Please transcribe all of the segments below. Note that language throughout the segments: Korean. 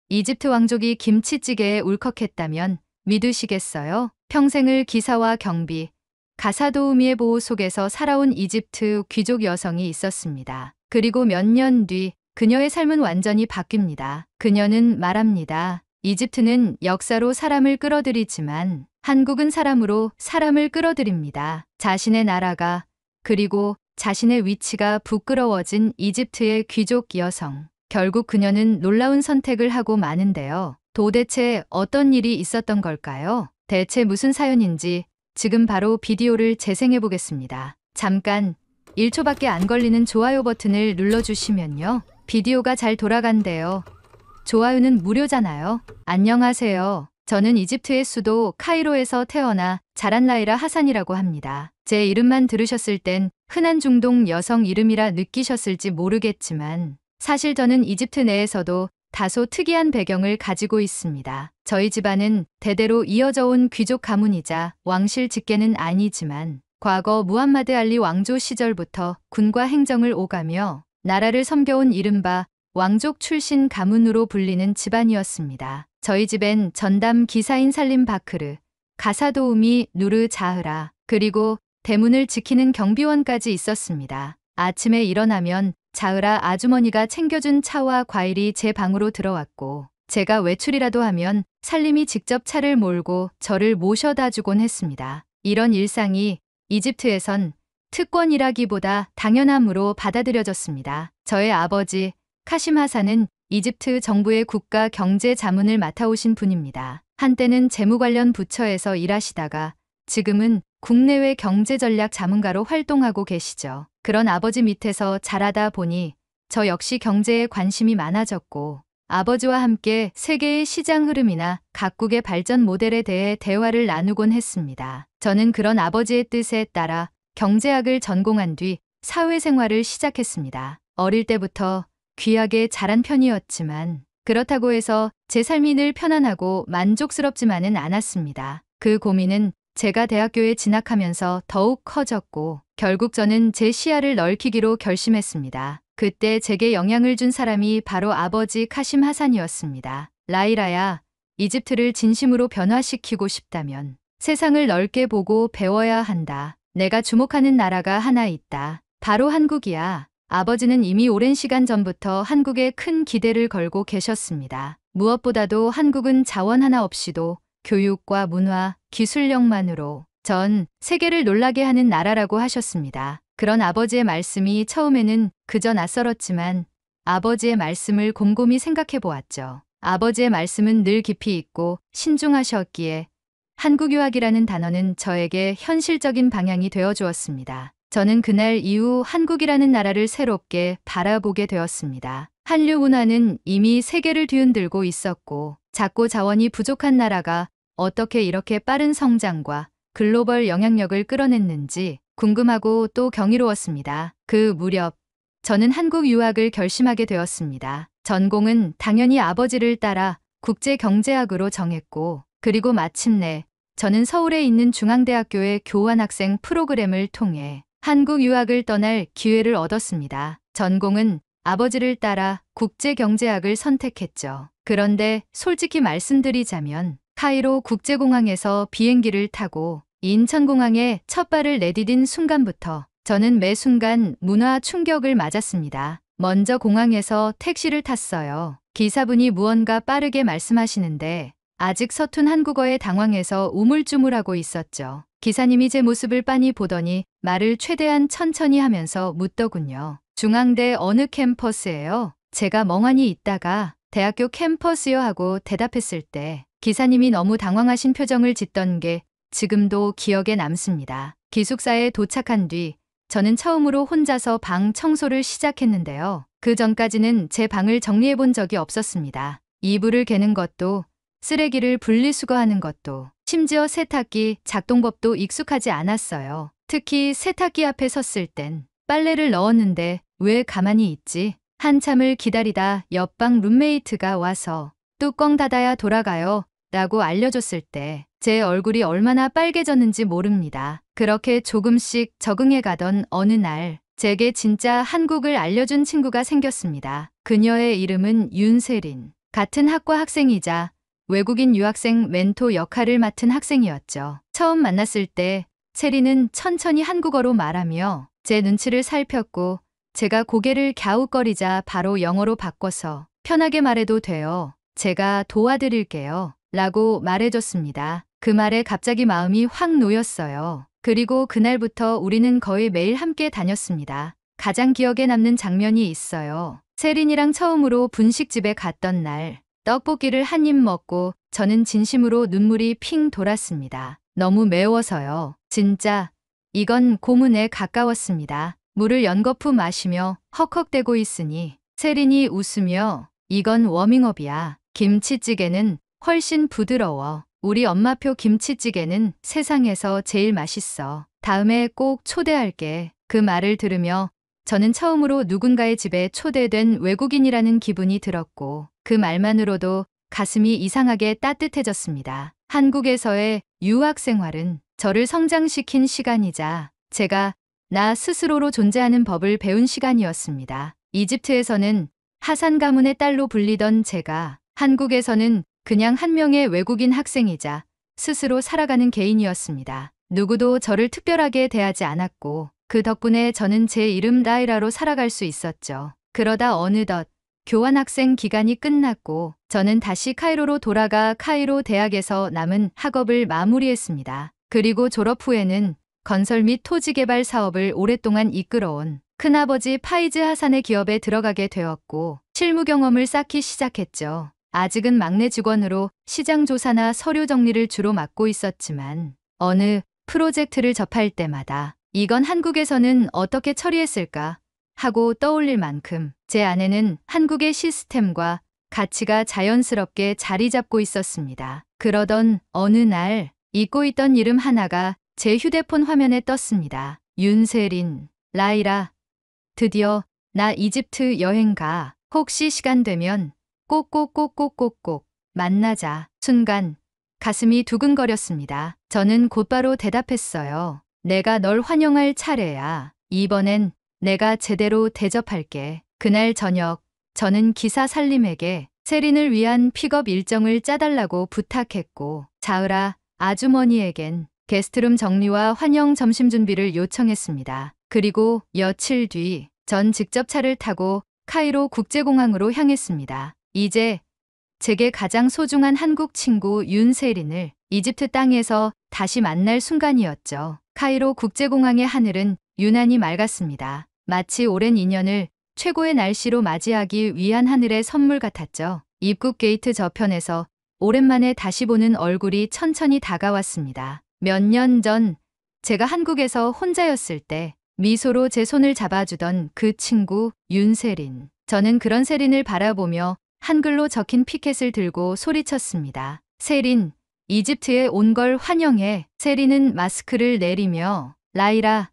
이집트 왕족이 김치찌개에 울컥했다면 믿으시겠어요? 평생을 기사와 경비, 가사도우미의 보호 속에서 살아온 이집트 귀족 여성이 있었습니다. 그리고 몇 년 뒤 그녀의 삶은 완전히 바뀝니다. 그녀는 말합니다. 이집트는 역사로 사람을 끌어들이지만 한국은 사람으로 사람을 끌어들입니다. 자신의 나라가 그리고 자신의 위치가 부끄러워진 이집트의 귀족 여성. 결국 그녀는 놀라운 선택을 하고 마는데요. 도대체 어떤 일이 있었던 걸까요? 대체 무슨 사연인지 지금 바로 비디오를 재생해 보겠습니다. 잠깐 1초밖에 안 걸리는 좋아요 버튼을 눌러주시면요. 비디오가 잘 돌아간대요. 좋아요는 무료잖아요. 안녕하세요. 저는 이집트의 수도 카이로에서 태어나 자란 라이라 하산이라고 합니다. 제 이름만 들으셨을 땐 흔한 중동 여성 이름이라 느끼셨을지 모르겠지만 사실 저는 이집트 내에서도 다소 특이한 배경을 가지고 있습니다. 저희 집안은 대대로 이어져 온 귀족 가문이자 왕실 직계는 아니지만 과거 무함마드 알리 왕조 시절부터 군과 행정을 오가며 나라를 섬겨온 이른바 왕족 출신 가문으로 불리는 집안이었습니다. 저희 집엔 전담 기사인 살림 바크르, 가사도우미 누르 자흐라, 그리고 대문을 지키는 경비원까지 있었습니다. 아침에 일어나면 자흐라 아주머니가 챙겨준 차와 과일이 제 방으로 들어왔고 제가 외출이라도 하면 살림이 직접 차를 몰고 저를 모셔다 주곤 했습니다. 이런 일상이 이집트에선 특권이라기보다 당연함으로 받아들여졌습니다. 저의 아버지 카심 하산은 이집트 정부의 국가 경제 자문을 맡아오신 분입니다. 한때는 재무 관련 부처에서 일하시다가 지금은 국내외 경제전략 자문가로 활동하고 계시죠. 그런 아버지 밑에서 자라다 보니 저 역시 경제에 관심이 많아졌고 아버지와 함께 세계의 시장 흐름이나 각국의 발전 모델에 대해 대화를 나누곤 했습니다. 저는 그런 아버지의 뜻에 따라 경제학을 전공한 뒤 사회생활을 시작했습니다. 어릴 때부터 귀하게 자란 편이었지만 그렇다고 해서 제 삶이 늘 편안하고 만족스럽지만은 않았습니다. 그 고민은 제가 대학교에 진학하면서 더욱 커졌고 결국 저는 제 시야를 넓히기로 결심했습니다. 그때 제게 영향을 준 사람이 바로 아버지 카심 하산이었습니다. 라이라야, 이집트를 진심으로 변화시키고 싶다면 세상을 넓게 보고 배워야 한다. 내가 주목하는 나라가 하나 있다. 바로 한국이야. 아버지는 이미 오랜 시간 전부터 한국에 큰 기대를 걸고 계셨습니다. 무엇보다도 한국은 자원 하나 없이도 교육과 문화, 기술력만으로 전 세계를 놀라게 하는 나라라고 하셨습니다. 그런 아버지의 말씀이 처음에는 그저 낯설었지만 아버지의 말씀을 곰곰이 생각해 보았죠. 아버지의 말씀은 늘 깊이 있고 신중하셨기에 한국 유학이라는 단어는 저에게 현실적인 방향이 되어 주었습니다. 저는 그날 이후 한국이라는 나라를 새롭게 바라보게 되었습니다. 한류 문화는 이미 세계를 뒤흔들고 있었고 작고 자원이 부족한 나라가 어떻게 이렇게 빠른 성장과 글로벌 영향력을 끌어냈는지 궁금하고 또 경이로웠습니다. 그 무렵 저는 한국 유학을 결심하게 되었습니다. 전공은 당연히 아버지를 따라 국제경제학으로 정했고 그리고 마침내 저는 서울에 있는 중앙대학교의 교환학생 프로그램을 통해 한국 유학을 떠날 기회를 얻었습니다. 전공은 아버지를 따라 국제경제학을 선택했죠. 그런데 솔직히 말씀드리자면 카이로 국제공항에서 비행기를 타고 인천공항에 첫 발을 내디딘 순간부터 저는 매 순간 문화 충격을 맞았습니다. 먼저 공항에서 택시를 탔어요. 기사분이 무언가 빠르게 말씀하시는데 아직 서툰 한국어에 당황해서 우물쭈물하고 있었죠. 기사님이 제 모습을 빤히 보더니 말을 최대한 천천히 하면서 묻더군요. 중앙대 어느 캠퍼스예요? 제가 멍하니 있다가 대학교 캠퍼스요 하고 대답했을 때 기사님이 너무 당황하신 표정을 짓던 게 지금도 기억에 남습니다. 기숙사에 도착한 뒤 저는 처음으로 혼자서 방 청소를 시작했는데요. 그 전까지는 제 방을 정리해 본 적이 없었습니다. 이불을 개는 것도 쓰레기를 분리수거하는 것도 심지어 세탁기 작동법도 익숙하지 않았어요. 특히 세탁기 앞에 섰을 땐 빨래를 넣었는데 왜 가만히 있지? 한참을 기다리다 옆방 룸메이트가 와서 뚜껑 닫아야 돌아가요 라고 알려줬을 때 제 얼굴이 얼마나 빨개졌는지 모릅니다. 그렇게 조금씩 적응해 가던 어느 날 제게 진짜 한국을 알려준 친구가 생겼습니다. 그녀의 이름은 윤세린. 같은 학과 학생이자 외국인 유학생 멘토 역할을 맡은 학생이었죠. 처음 만났을 때 세린은 천천히 한국어로 말하며 제 눈치를 살폈고 제가 고개를 갸웃거리자 바로 영어로 바꿔서 편하게 말해도 돼요. 제가 도와드릴게요. 라고 말해줬습니다. 그 말에 갑자기 마음이 확 놓였어요. 그리고 그날부터 우리는 거의 매일 함께 다녔습니다. 가장 기억에 남는 장면이 있어요. 세린이랑 처음으로 분식집에 갔던 날, 떡볶이를 한 입 먹고 저는 진심으로 눈물이 핑 돌았습니다. 너무 매워서요. 진짜 이건 고문에 가까웠습니다. 물을 연거푸 마시며 헉헉대고 있으니 세린이 웃으며 이건 워밍업이야. 김치찌개는 훨씬 부드러워. 우리 엄마표 김치찌개는 세상에서 제일 맛있어. 다음에 꼭 초대할게. 그 말을 들으며 저는 처음으로 누군가의 집에 초대된 외국인이라는 기분이 들었고 그 말만으로도 가슴이 이상하게 따뜻해졌습니다. 한국에서의 유학 생활은 저를 성장시킨 시간이자 제가 나 스스로로 존재하는 법을 배운 시간이었습니다. 이집트에서는 하산 가문의 딸로 불리던 제가 한국에서는 그냥 한 명의 외국인 학생이자 스스로 살아가는 개인이었습니다. 누구도 저를 특별하게 대하지 않았고 그 덕분에 저는 제 이름 라이라로 살아갈 수 있었죠. 그러다 어느덧 교환학생 기간이 끝났고 저는 다시 카이로로 돌아가 카이로 대학에서 남은 학업을 마무리했습니다. 그리고 졸업 후에는 건설 및 토지 개발 사업을 오랫동안 이끌어온 큰아버지 파이즈 하산의 기업에 들어가게 되었고 실무 경험을 쌓기 시작했죠. 아직은 막내 직원으로 시장 조사나 서류 정리를 주로 맡고 있었지만 어느 프로젝트를 접할 때마다 이건 한국에서는 어떻게 처리했을까 하고 떠올릴 만큼 제 안에는 한국의 시스템과 가치가 자연스럽게 자리 잡고 있었습니다. 그러던 어느 날 잊고 있던 이름 하나가 제 휴대폰 화면에 떴습니다. 윤세린, 라이라. 드디어 나 이집트 여행 가. 혹시 시간 되면 꼭꼭꼭꼭꼭꼭 만나자. 순간 가슴이 두근거렸습니다. 저는 곧바로 대답했어요. 내가 널 환영할 차례야. 이번엔 내가 제대로 대접할게. 그날 저녁 저는 기사 살림에게 세린을 위한 픽업 일정을 짜달라고 부탁했고 자으라 아주머니에겐 게스트룸 정리와 환영 점심 준비를 요청했습니다. 그리고 며칠 뒤 전 직접 차를 타고 카이로 국제공항으로 향했습니다. 이제 제게 가장 소중한 한국 친구 윤세린을 이집트 땅에서 다시 만날 순간이었죠. 카이로 국제공항의 하늘은 유난히 맑았습니다. 마치 오랜 인연을 최고의 날씨로 맞이하기 위한 하늘의 선물 같았죠. 입국 게이트 저편에서 오랜만에 다시 보는 얼굴이 천천히 다가왔습니다. 몇 년 전 제가 한국에서 혼자였을 때 미소로 제 손을 잡아주던 그 친구 윤세린. 저는 그런 세린을 바라보며 한글로 적힌 피켓을 들고 소리쳤습니다. 세린, 이집트에 온 걸 환영해. 세린은 마스크를 내리며 라이라,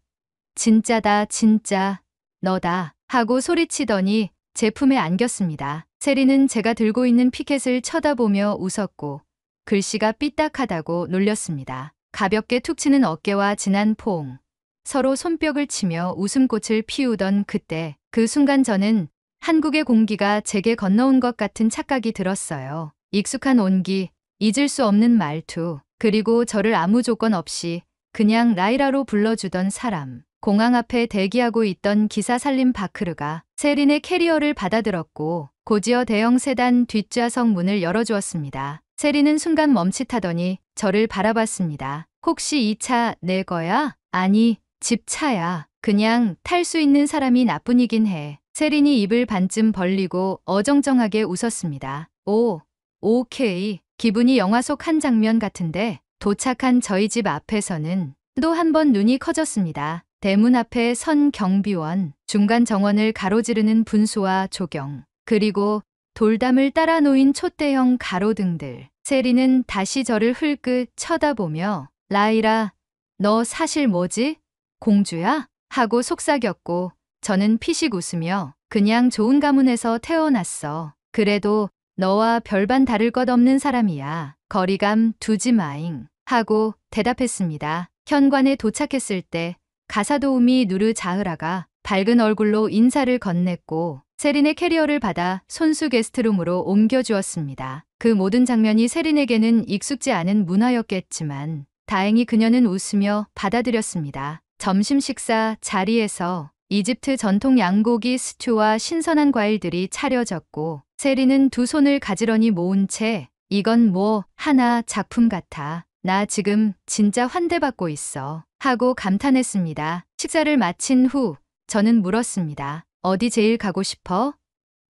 진짜다 진짜 너다 하고 소리치더니 제 품에 안겼습니다. 세린은 제가 들고 있는 피켓을 쳐다보며 웃었고 글씨가 삐딱하다고 놀렸습니다. 가볍게 툭 치는 어깨와 진한 포옹, 서로 손뼉을 치며 웃음꽃을 피우던 그때 그 순간 저는 한국의 공기가 제게 건너온 것 같은 착각이 들었어요. 익숙한 온기, 잊을 수 없는 말투, 그리고 저를 아무 조건 없이 그냥 라이라로 불러주던 사람. 공항 앞에 대기하고 있던 기사 살림 바크르가 세린의 캐리어를 받아들었고 고지어 대형 세단 뒷좌석 문을 열어주었습니다. 세린은 순간 멈칫하더니 저를 바라봤습니다. 혹시 이 차 내 거야? 아니, 집 차야. 그냥 탈 수 있는 사람이 나뿐이긴 해. 세린이 입을 반쯤 벌리고 어정쩡하게 웃었습니다. 오, 오케이. 기분이 영화 속 한 장면 같은데 도착한 저희 집 앞에서는 또 한 번 눈이 커졌습니다. 대문 앞에 선 경비원, 중간 정원을 가로지르는 분수와 조경, 그리고 돌담을 따라 놓인 촛대형 가로등들. 세린은 다시 저를 흘끗 쳐다보며 라이라, 너 사실 뭐지? 공주야? 하고 속삭였고 저는 피식 웃으며 그냥 좋은 가문에서 태어났어. 그래도 너와 별반 다를 것 없는 사람이야. 거리감 두지 마잉. 하고 대답했습니다. 현관에 도착했을 때 가사도우미 누르 자흐라가 밝은 얼굴로 인사를 건넸고 세린의 캐리어를 받아 손수 게스트룸으로 옮겨주었습니다. 그 모든 장면이 세린에게는 익숙지 않은 문화였겠지만 다행히 그녀는 웃으며 받아들였습니다. 점심 식사 자리에서 이집트 전통 양고기 스튜와 신선한 과일들이 차려졌고 세린은 두 손을 가지런히 모은 채 이건 뭐 하나 작품 같아. 나 지금 진짜 환대받고 있어. 하고 감탄했습니다. 식사를 마친 후 저는 물었습니다. 어디 제일 가고 싶어?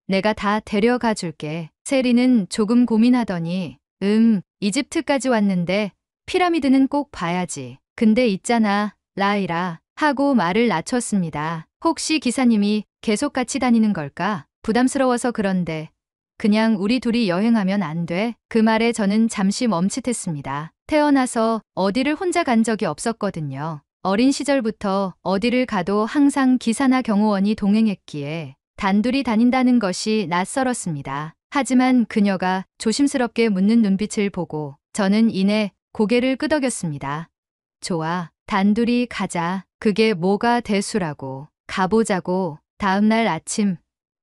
내가 다 데려가 줄게. 세린은 조금 고민하더니 이집트까지 왔는데 피라미드는 꼭 봐야지. 근데 있잖아, 라이라. 하고 말을 낮췄습니다. 혹시 기사님이 계속 같이 다니는 걸까? 부담스러워서 그런데 그냥 우리 둘이 여행하면 안 돼? 그 말에 저는 잠시 멈칫했습니다. 태어나서 어디를 혼자 간 적이 없었거든요. 어린 시절부터 어디를 가도 항상 기사나 경호원이 동행했기에 단둘이 다닌다는 것이 낯설었습니다. 하지만 그녀가 조심스럽게 묻는 눈빛을 보고 저는 이내 고개를 끄덕였습니다. 좋아, 단둘이 가자. 그게 뭐가 대수라고. 가보자고. 다음 날 아침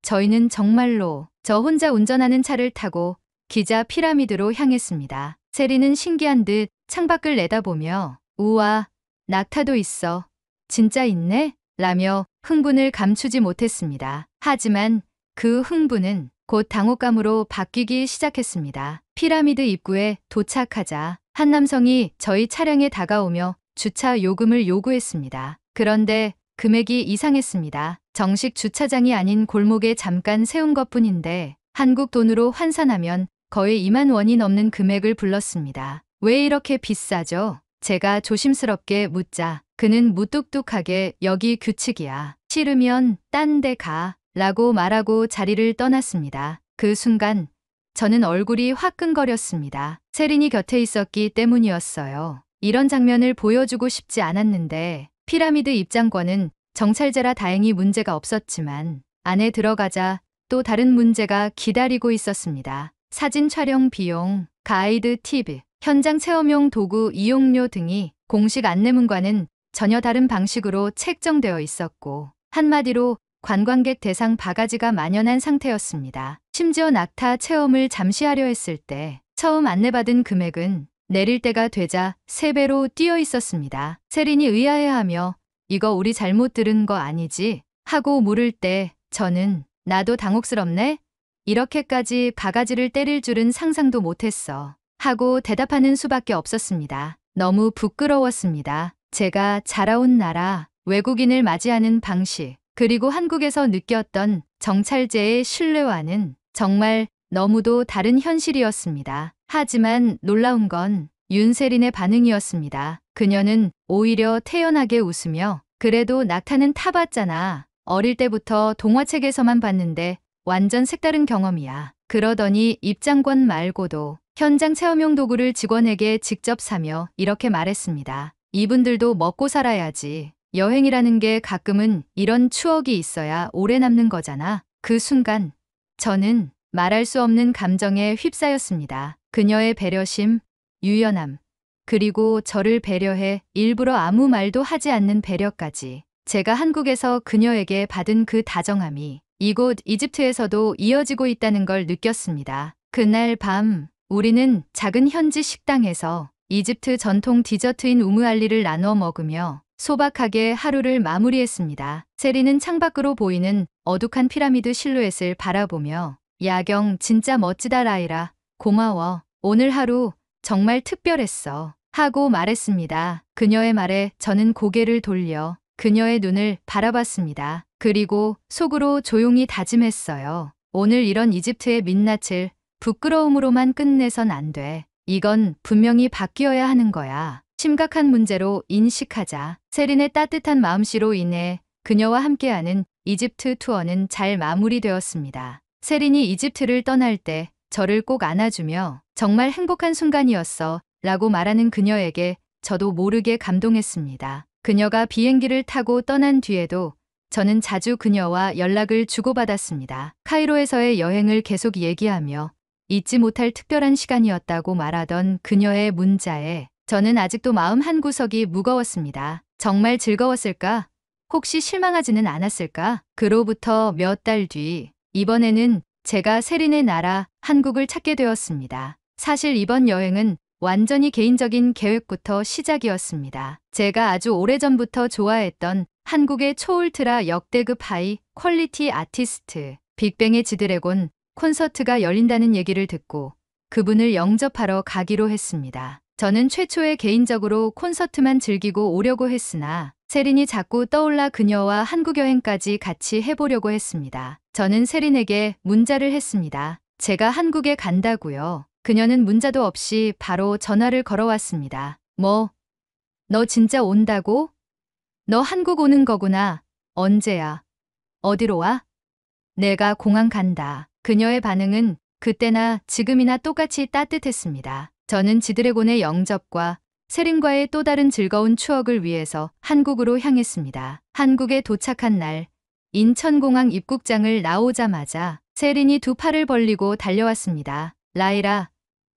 저희는 정말로 저 혼자 운전하는 차를 타고 기자 피라미드로 향했습니다. 세린은 신기한 듯 창밖을 내다보며 우와, 낙타도 있어. 진짜 있네? 라며 흥분을 감추지 못했습니다. 하지만 그 흥분은 곧 당혹감으로 바뀌기 시작했습니다. 피라미드 입구에 도착하자 한 남성이 저희 차량에 다가오며 주차 요금을 요구했습니다. 그런데 금액이 이상했습니다. 정식 주차장이 아닌 골목에 잠깐 세운 것뿐인데 한국 돈으로 환산하면 거의 2만 원이 넘는 금액을 불렀습니다. 왜 이렇게 비싸죠? 제가 조심스럽게 묻자 그는 무뚝뚝하게 여기 규칙이야. 싫으면 딴 데 가. 라고 말하고 자리를 떠났습니다. 그 순간 저는 얼굴이 화끈거렸습니다. 세린이 곁에 있었기 때문이었어요. 이런 장면을 보여주고 싶지 않았는데 피라미드 입장권은 정찰제라 다행히 문제가 없었지만 안에 들어가자 또 다른 문제가 기다리고 있었습니다. 사진 촬영 비용, 가이드 팁, 현장 체험용 도구 이용료 등이 공식 안내문과는 전혀 다른 방식으로 책정되어 있었고 한마디로 관광객 대상 바가지가 만연한 상태였습니다. 심지어 낙타 체험을 잠시 하려 했을 때 처음 안내받은 금액은 내릴 때가 되자 3배로 뛰어 있었습니다. 세린이 의아해하며 이거 우리 잘못 들은 거 아니지? 하고 물을 때 저는 나도 당혹스럽네? 이렇게까지 바가지를 때릴 줄은 상상도 못했어. 하고 대답하는 수밖에 없었습니다. 너무 부끄러웠습니다. 제가 자라온 나라, 외국인을 맞이하는 방식, 그리고 한국에서 느꼈던 정찰제의 신뢰와는 정말 너무도 다른 현실이었습니다. 하지만 놀라운 건 윤세린의 반응이었습니다. 그녀는 오히려 태연하게 웃으며 그래도 낙타는 타봤잖아. 어릴 때부터 동화책에서만 봤는데 완전 색다른 경험이야. 그러더니 입장권 말고도 현장 체험용 도구를 직원에게 직접 사며 이렇게 말했습니다. 이분들도 먹고 살아야지. 여행이라는 게 가끔은 이런 추억이 있어야 오래 남는 거잖아. 그 순간 저는 말할 수 없는 감정에 휩싸였습니다. 그녀의 배려심, 유연함, 그리고 저를 배려해 일부러 아무 말도 하지 않는 배려까지. 제가 한국에서 그녀에게 받은 그 다정함이 이곳 이집트에서도 이어지고 있다는 걸 느꼈습니다. 그날 밤 우리는 작은 현지 식당에서 이집트 전통 디저트인 우무알리를 나눠 먹으며 소박하게 하루를 마무리했습니다. 세린은 창밖으로 보이는 어둑한 피라미드 실루엣을 바라보며 야경 진짜 멋지다 라이라. 고마워. 오늘 하루 정말 특별했어. 하고 말했습니다. 그녀의 말에 저는 고개를 돌려 그녀의 눈을 바라봤습니다. 그리고 속으로 조용히 다짐했어요. 오늘 이런 이집트의 민낯을 부끄러움으로만 끝내선 안 돼. 이건 분명히 바뀌어야 하는 거야. 심각한 문제로 인식하자. 세린의 따뜻한 마음씨로 인해 그녀와 함께하는 이집트 투어는 잘 마무리되었습니다. 세린이 이집트를 떠날 때 저를 꼭 안아주며 정말 행복한 순간이었어 라고 말하는 그녀에게 저도 모르게 감동했습니다. 그녀가 비행기를 타고 떠난 뒤에도 저는 자주 그녀와 연락을 주고받았습니다. 카이로에서의 여행을 계속 얘기하며 잊지 못할 특별한 시간이었다고 말하던 그녀의 문자에 저는 아직도 마음 한구석이 무거웠습니다. 정말 즐거웠을까? 혹시 실망하지는 않았을까? 그로부터 몇 달 뒤 이번에는 제가 세린의 나라 한국을 찾게 되었습니다. 사실 이번 여행은 완전히 개인적인 계획부터 시작이었습니다. 제가 아주 오래전부터 좋아했던 한국의 초울트라 역대급 하이 퀄리티 아티스트 빅뱅의 지드래곤 콘서트가 열린다는 얘기를 듣고 그분을 영접하러 가기로 했습니다. 저는 최초에 개인적으로 콘서트만 즐기고 오려고 했으나 세린이 자꾸 떠올라 그녀와 한국 여행까지 같이 해보려고 했습니다. 저는 세린에게 문자를 했습니다. 제가 한국에 간다고요. 그녀는 문자도 없이 바로 전화를 걸어왔습니다. 뭐? 너 진짜 온다고? 너 한국 오는 거구나. 언제야? 어디로 와? 내가 공항 간다. 그녀의 반응은 그때나 지금이나 똑같이 따뜻했습니다. 저는 지드래곤의 영접과 세린과의 또 다른 즐거운 추억을 위해서 한국으로 향했습니다. 한국에 도착한 날, 인천공항 입국장을 나오자마자 세린이 두 팔을 벌리고 달려왔습니다. 라이라,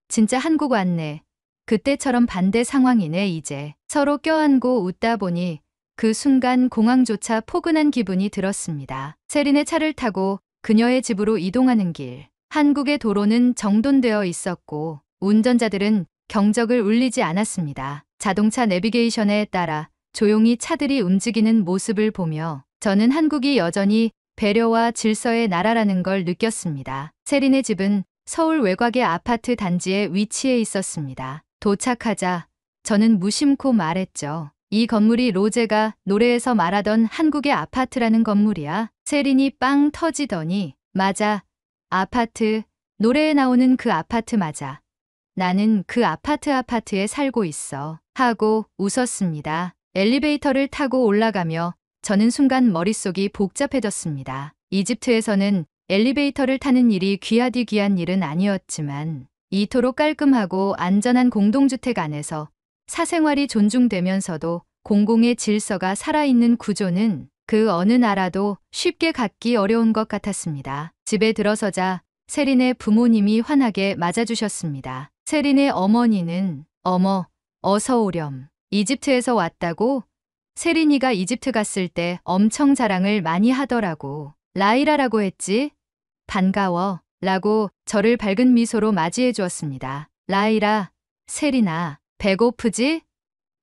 진짜 한국 왔네. 그때처럼 반대 상황이네 이제. 서로 껴안고 웃다 보니 그 순간 공항조차 포근한 기분이 들었습니다. 세린의 차를 타고 그녀의 집으로 이동하는 길. 한국의 도로는 정돈되어 있었고 운전자들은 경적을 울리지 않았습니다. 자동차 내비게이션에 따라 조용히 차들이 움직이는 모습을 보며 저는 한국이 여전히 배려와 질서의 나라라는 걸 느꼈습니다. 세린의 집은 서울 외곽의 아파트 단지에 위치해 있었습니다. 도착하자 저는 무심코 말했죠. 이 건물이 로제가 노래에서 말하던 한국의 아파트라는 건물이야. 세린이 빵 터지더니 맞아. 아파트, 노래에 나오는 그 아파트 맞아. 나는 그 아파트에 살고 있어. 하고 웃었습니다. 엘리베이터를 타고 올라가며 저는 순간 머릿속이 복잡해졌습니다. 이집트에서는 엘리베이터를 타는 일이 귀하디 귀한 일은 아니었지만 이토록 깔끔하고 안전한 공동주택 안에서 사생활이 존중되면서도 공공의 질서가 살아있는 구조는 그 어느 나라도 쉽게 갖기 어려운 것 같았습니다. 집에 들어서자 세린의 부모님이 환하게 맞아주셨습니다. 세린의 어머니는 어머, 어서 오렴. 이집트에서 왔다고? 세린이가 이집트 갔을 때 엄청 자랑을 많이 하더라고. 라이라라고 했지? 반가워. 라고 저를 밝은 미소로 맞이해 주었습니다. 라이라, 세린아, 배고프지?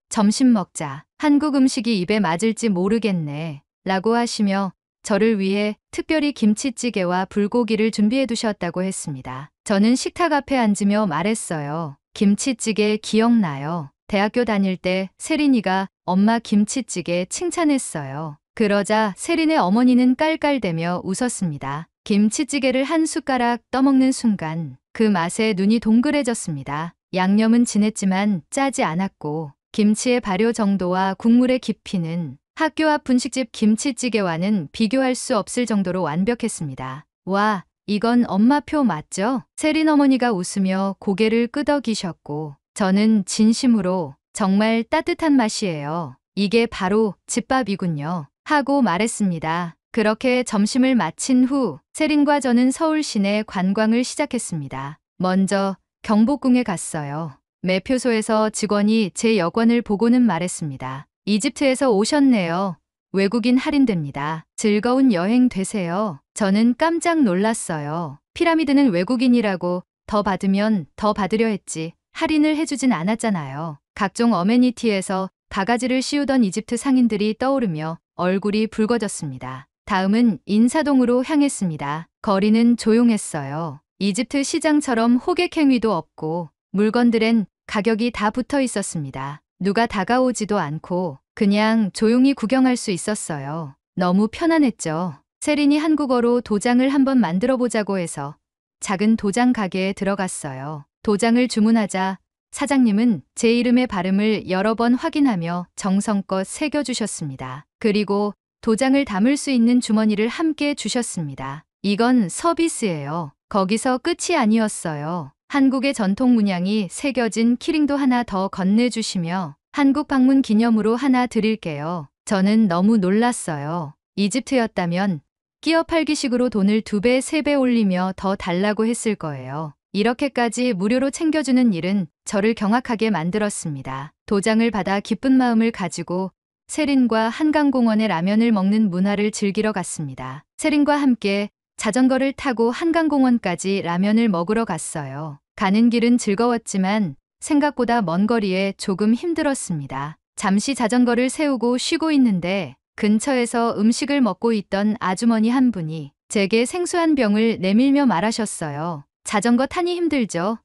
점심 먹자. 한국 음식이 입에 맞을지 모르겠네. 라고 하시며 저를 위해 특별히 김치찌개와 불고기를 준비해 두셨다고 했습니다. 저는 식탁 앞에 앉으며 말했어요. 김치찌개 기억나요? 대학교 다닐 때 세린이가 엄마 김치찌개 칭찬했어요. 그러자 세린의 어머니는 깔깔대며 웃었습니다. 김치찌개를 한 숟가락 떠먹는 순간 그 맛에 눈이 동그래졌습니다. 양념은 진했지만 짜지 않았고 김치의 발효 정도와 국물의 깊이는 학교 앞 분식집 김치찌개와는 비교할 수 없을 정도로 완벽했습니다. 와, 이건 엄마표 맞죠? 세린 어머니가 웃으며 고개를 끄덕이셨고 저는 진심으로 정말 따뜻한 맛이에요. 이게 바로 집밥이군요. 하고 말했습니다. 그렇게 점심을 마친 후 세린과 저는 서울 시내 관광을 시작했습니다. 먼저 경복궁에 갔어요. 매표소에서 직원이 제 여권을 보고는 말했습니다. 이집트에서 오셨네요. 외국인 할인됩니다. 즐거운 여행 되세요. 저는 깜짝 놀랐어요. 피라미드는 외국인이라고 더 받으면 더 받으려 했지 할인을 해주진 않았잖아요. 각종 어메니티에서 바가지를 씌우던 이집트 상인들이 떠오르며 얼굴이 붉어졌습니다. 다음은 인사동으로 향했습니다. 거리는 조용했어요. 이집트 시장처럼 호객 행위도 없고 물건들엔 가격이 다 붙어 있었습니다. 누가 다가오지도 않고 그냥 조용히 구경할 수 있었어요. 너무 편안했죠. 세린이 한국어로 도장을 한번 만들어 보자고 해서 작은 도장 가게에 들어갔어요. 도장을 주문하자 사장님은 제 이름의 발음을 여러 번 확인하며 정성껏 새겨주셨습니다. 그리고 도장을 담을 수 있는 주머니를 함께 주셨습니다. 이건 서비스예요. 거기서 끝이 아니었어요. 한국의 전통 문양이 새겨진 키링도 하나 더 건네주시며 한국 방문 기념으로 하나 드릴게요. 저는 너무 놀랐어요. 이집트였다면 끼어 팔기식으로 돈을 2배, 3배 올리며 더 달라고 했을 거예요. 이렇게까지 무료로 챙겨주는 일은 저를 경악하게 만들었습니다. 도장을 받아 기쁜 마음을 가지고 세린과 한강공원의 라면을 먹는 문화를 즐기러 갔습니다. 세린과 함께 자전거를 타고 한강공원까지 라면을 먹으러 갔어요. 가는 길은 즐거웠지만 생각보다 먼 거리에 조금 힘들었습니다. 잠시 자전거를 세우고 쉬고 있는데 근처에서 음식을 먹고 있던 아주머니 한 분이 제게 생수 한 병을 내밀며 말하셨어요. 자전거 타니 힘들죠?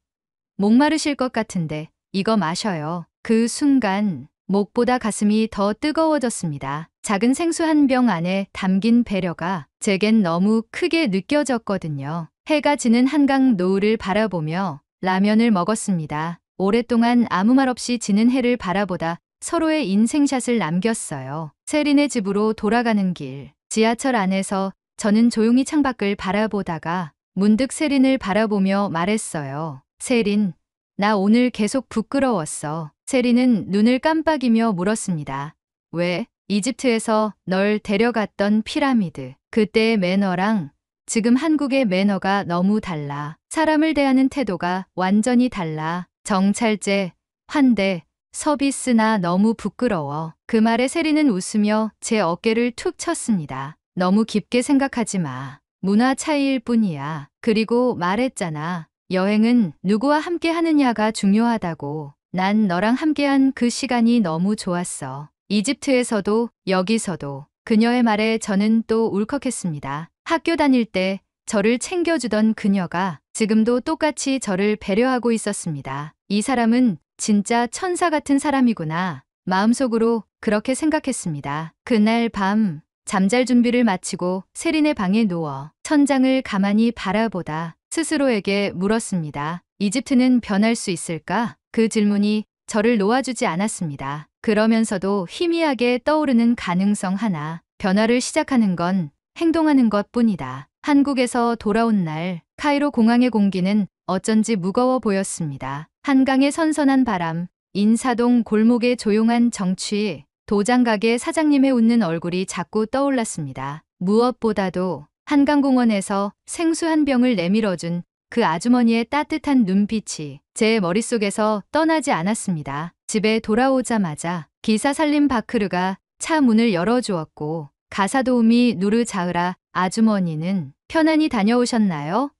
목마르실 것 같은데 이거 마셔요. 그 순간 목보다 가슴이 더 뜨거워졌습니다. 작은 생수 한 병 안에 담긴 배려가 제겐 너무 크게 느껴졌거든요. 해가 지는 한강 노을을 바라보며 라면을 먹었습니다. 오랫동안 아무 말 없이 지는 해를 바라보다 서로의 인생샷을 남겼어요. 세린의 집으로 돌아가는 길, 지하철 안에서 저는 조용히 창밖을 바라보다가 문득 세린을 바라보며 말했어요. 세린, 나 오늘 계속 부끄러웠어. 세린은 눈을 깜빡이며 물었습니다. 왜? 이집트에서 널 데려갔던 피라미드. 그때의 매너랑 지금 한국의 매너가 너무 달라. 사람을 대하는 태도가 완전히 달라. 정찰제, 환대, 서비스나 너무 부끄러워. 그 말에 세린은 웃으며 제 어깨를 툭 쳤습니다. 너무 깊게 생각하지 마. 문화 차이일 뿐이야. 그리고 말했잖아. 여행은 누구와 함께 하느냐가 중요하다고. 난 너랑 함께한 그 시간이 너무 좋았어. 이집트에서도 여기서도. 그녀의 말에 저는 또 울컥했습니다. 학교 다닐 때 저를 챙겨주던 그녀가 지금도 똑같이 저를 배려하고 있었습니다. 이 사람은 진짜 천사 같은 사람이구나. 마음속으로 그렇게 생각했습니다. 그날 밤 잠잘 준비를 마치고 세린의 방에 누워 천장을 가만히 바라보다 스스로에게 물었습니다. 이집트는 변할 수 있을까? 그 질문이 저를 놓아주지 않았습니다. 그러면서도 희미하게 떠오르는 가능성 하나. 변화를 시작하는 건 행동하는 것뿐이다. 한국에서 돌아온 날 카이로 공항의 공기는 어쩐지 무거워 보였습니다. 한강의 선선한 바람, 인사동 골목의 조용한 정취, 도장가게 사장님의 웃는 얼굴이 자꾸 떠올랐습니다. 무엇보다도 한강공원에서 생수 한 병을 내밀어준 그 아주머니의 따뜻한 눈빛이 제 머릿속에서 떠나지 않았습니다. 집에 돌아오자마자 기사 살림 바크르가 차 문을 열어주었고 가사도우미 누르 자흐라 아주머니는 편안히 다녀오셨나요?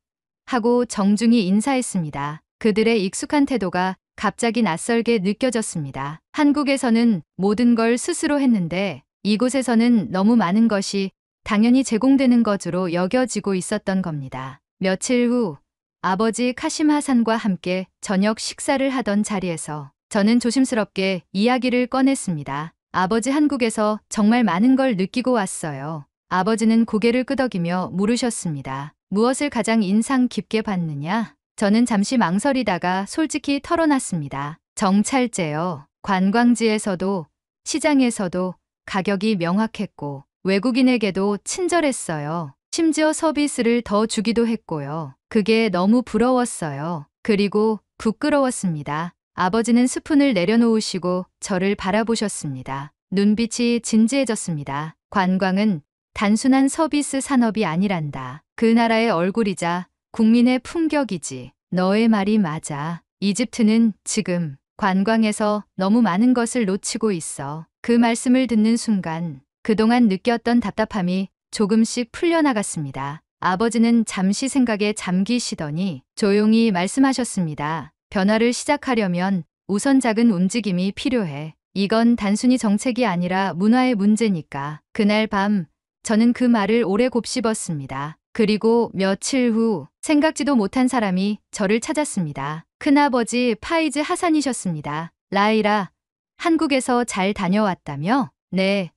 하고 정중히 인사했습니다. 그들의 익숙한 태도가 갑자기 낯설게 느껴졌습니다. 한국에서는 모든 걸 스스로 했는데 이곳에서는 너무 많은 것이 당연히 제공되는 것으로 여겨지고 있었던 겁니다. 며칠 후 아버지 카심 하산과 함께 저녁 식사를 하던 자리에서 저는 조심스럽게 이야기를 꺼냈습니다. 아버지 한국에서 정말 많은 걸 느끼고 왔어요. 아버지는 고개를 끄덕이며 물으셨습니다. 무엇을 가장 인상 깊게 봤느냐? 저는 잠시 망설이다가 솔직히 털어놨습니다. 정찰제요. 관광지에서도 시장에서도 가격이 명확했고 외국인에게도 친절했어요. 심지어 서비스를 더 주기도 했고요. 그게 너무 부러웠어요. 그리고 부끄러웠습니다. 아버지는 스푼을 내려놓으시고 저를 바라보셨습니다. 눈빛이 진지해졌습니다. 관광은 단순한 서비스 산업이 아니란다. 그 나라의 얼굴이자 국민의 품격이지. 너의 말이 맞아. 이집트는 지금 관광에서 너무 많은 것을 놓치고 있어. 그 말씀을 듣는 순간 그동안 느꼈던 답답함이 조금씩 풀려나갔습니다. 아버지는 잠시 생각에 잠기시더니 조용히 말씀하셨습니다. 변화를 시작하려면 우선 작은 움직임이 필요해. 이건 단순히 정책이 아니라 문화의 문제니까. 그날 밤 저는 그 말을 오래 곱씹었습니다. 그리고 며칠 후 생각지도 못한 사람이 저를 찾았습니다. 큰아버지 파이즈 하산이셨습니다. 라이라, 한국에서 잘 다녀왔다며? 네,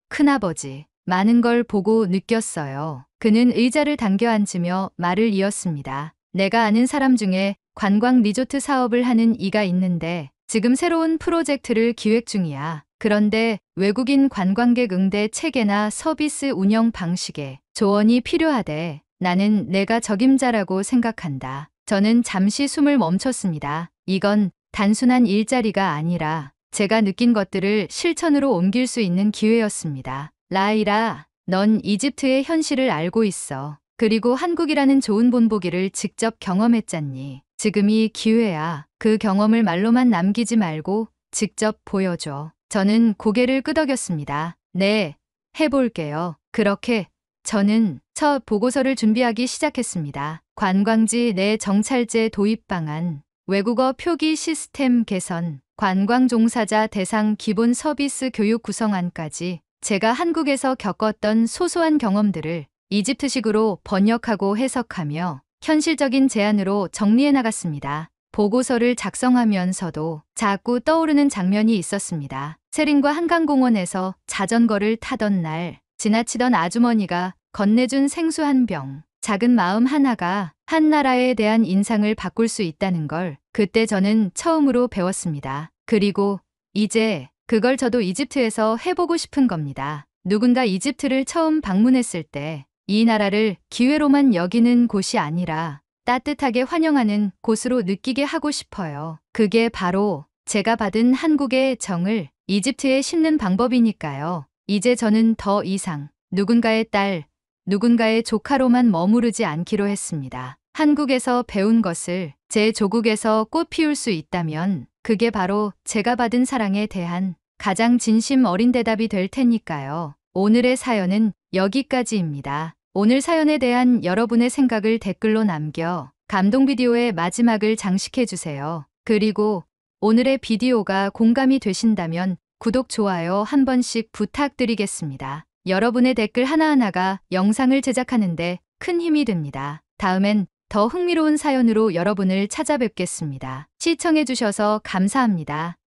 큰아버지. 많은 걸 보고 느꼈어요. 그는 의자를 당겨 앉으며 말을 이었습니다. 내가 아는 사람 중에 관광 리조트 사업을 하는 이가 있는데 지금 새로운 프로젝트를 기획 중이야. 그런데 외국인 관광객 응대 체계나 서비스 운영 방식에 조언이 필요하대. 나는 내가 적임자라고 생각한다. 저는 잠시 숨을 멈췄습니다. 이건 단순한 일자리가 아니라 제가 느낀 것들을 실천으로 옮길 수 있는 기회였습니다. 라이라, 넌 이집트의 현실을 알고 있어. 그리고 한국이라는 좋은 본보기를 직접 경험했잖니. 지금이 기회야. 그 경험을 말로만 남기지 말고 직접 보여줘. 저는 고개를 끄덕였습니다. 네, 해볼게요. 그렇게 저는 첫 보고서를 준비하기 시작했습니다. 관광지 내 정찰제 도입 방안, 외국어 표기 시스템 개선, 관광 종사자 대상 기본 서비스 교육 구성안까지 제가 한국에서 겪었던 소소한 경험들을 이집트식으로 번역하고 해석하며 현실적인 제안으로 정리해 나갔습니다. 보고서를 작성하면서도 자꾸 떠오르는 장면이 있었습니다. 세린과 한강공원에서 자전거를 타던 날 지나치던 아주머니가 건네준 생수 한 병, 작은 마음 하나가 한 나라에 대한 인상을 바꿀 수 있다는 걸 그때 저는 처음으로 배웠습니다. 그리고 이제 그걸 저도 이집트에서 해보고 싶은 겁니다. 누군가 이집트를 처음 방문했을 때 이 나라를 기회로만 여기는 곳이 아니라 따뜻하게 환영하는 곳으로 느끼게 하고 싶어요. 그게 바로 제가 받은 한국의 정을 이집트에 심는 방법이니까요. 이제 저는 더 이상 누군가의 딸, 누군가의 조카로만 머무르지 않기로 했습니다. 한국에서 배운 것을 제 조국에서 꽃 피울 수 있다면 그게 바로 제가 받은 사랑에 대한 가장 진심 어린 대답이 될 테니까요. 오늘의 사연은 여기까지입니다. 오늘 사연에 대한 여러분의 생각을 댓글로 남겨 감동 비디오의 마지막을 장식해주세요. 그리고 오늘의 비디오가 공감이 되신다면 구독, 좋아요 한 번씩 부탁드리겠습니다. 여러분의 댓글 하나하나가 영상을 제작하는데 큰 힘이 됩니다. 다음엔 더 흥미로운 사연으로 여러분을 찾아뵙겠습니다. 시청해주셔서 감사합니다.